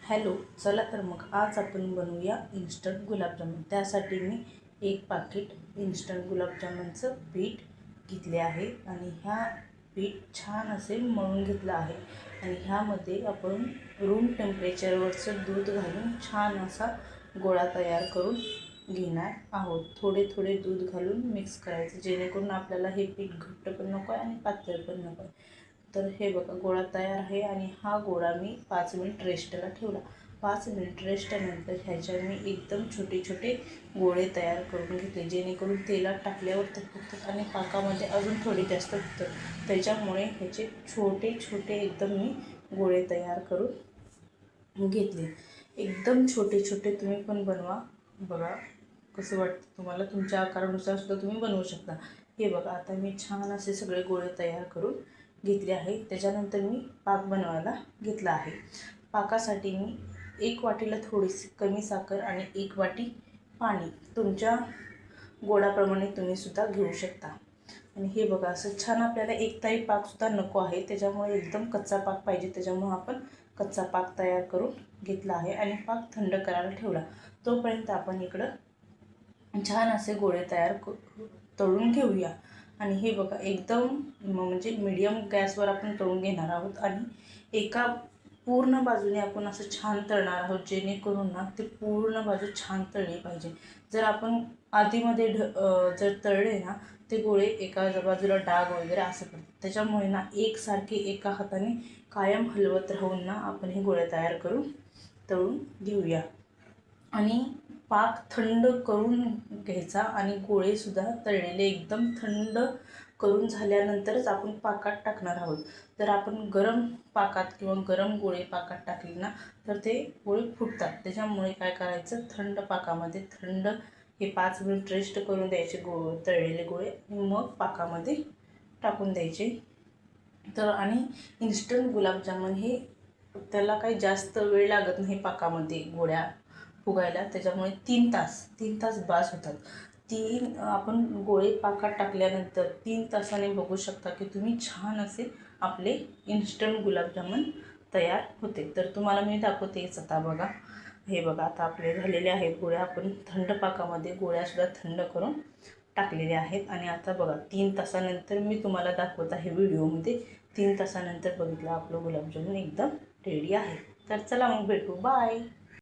Hello, चला तर मग आज आपण बनवूया इन्स्टंट गुलाबजामुन। त्यासाठी मी एक पाकिट इन्स्टंट गुलाबजामुनचं पीठ घेतले आहे आणि ह्या पीठ छान असे मळून घेतलं आहे आणि ह्यामध्ये आपण रूम टेम्परेचरवरचं दूध घालून छान असा गोळा तयार करून घेणार आहोत। थोडे थोडे दूध घालून मिक्स करायचं, जेणेकरून आपल्याला हे पीठ घट्ट पण नको आहे आणि पातळ पण नको आहे। तर हे बघा गोळा तयार आहे आणि हा गोळा मी 5 मिनिट रेस्टला ठेवला। 5 मिनिट रेस्टनंतर ह्याच्या मी एकदम छोटे छोटे गोळे तयार करून घेतले, जेणेकरून तेलात टाकल्यावर ते फुगतात आणि पाकामध्ये अजून थोडे जास्त फुगतात। त्याच्यामुळे ह्याचे छोटे छोटे एकदम मी गोळे तयार करून घेतले। एकदम छोटे छोटे तुम्ही पण बनवा, बघा कसं वाटतं तुम्हाला। तुमच्या आकारानुसार सुद्धा तुम्ही बनवू शकता। हे बघा आता मी छान असे सगळे गोळे तयार करून घेतले आहे। त्याच्यानंतर मी पाक बनवायला घेतला आहे। पाकासाठी मी 1 वाटीला थोडीशी कमी साखर आणि 1 वाटी पाणी तुमच्या गोडाप्रमाणे तुम्ही सुद्धा घेऊ शकता। आणि हे बघा असं छान आपल्याला एकतारी पाक सुद्धा नको आहे, त्याच्यामुळे एकदम कच्चा पाक पाहिजे, त्याच्यामुळे आपण कच्चा पाक तयार करून घेतला आहे आणि पाक थंड करायला ठेवला। तोपर्यंत आपण इकडं छान असे गोळे तळून घेऊया। आणि हे बघा एकदम म्हणजे मीडियम गॅसवर आपण तळून घेणार आहोत आणि एका पूर्ण बाजूने आपण असं छान तळणार आहोत, जेणेकरून ना ते पूर्ण बाजू छान तळली पाहिजे। जर आपण आधीमध्ये जर तळले ना ते गोळे एका बाजूला डाग वगैरे असं पडतात। त्याच्यामुळे ना एकसारखे एका हाताने कायम हलवत राहून ना आपण हे गोळे तयार करून तळून घेऊया। आणि पाक थंड करून घ्यायचा आणि गोळे सुद्धा तळलेले एकदम थंड करून झाल्यानंतरच आपण पाकात टाकणार आहोत। जर आपण गरम पाकात किंवा गरम गोळे पाकात टाकले ना तर ते गोळे फुटतात। त्याच्यामुळे काय करायचं, थंड पाकामध्ये थंड हे 5 मिनिट रेस्ट करून द्यायचे तळलेले गोळे आणि मग पाकामध्ये टाकून द्यायचे। तर आणि इन्स्टंट गुलाबजामुन हे त्याला काही जास्त वेळ लागत नाही पाकामध्ये गोळ्या फुगायला, त्याच्यामुळे 3 तास बास होतात। आपण गोळे पाकात टाकल्यानंतर 3 तासाने बघू शकता की तुम्ही छान असे आपले इन्स्टंट गुलाबजामुन तयार होते। तर तुम्हाला मी दाखवतेच आता बघा। हे बघा आता आपले झालेले आहेत गोळ्या, आपण थंड पाकामध्ये गोळ्यासुद्धा थंड करून टाकलेले आहेत। आणि आता बघा 3 तासानंतर मी तुम्हाला दाखवत आहे व्हिडिओमध्ये। 3 तासानंतर बघितलं आपलं गुलाबजामुन एकदम रेडी आहे। तर चला मग भेटू, बाय।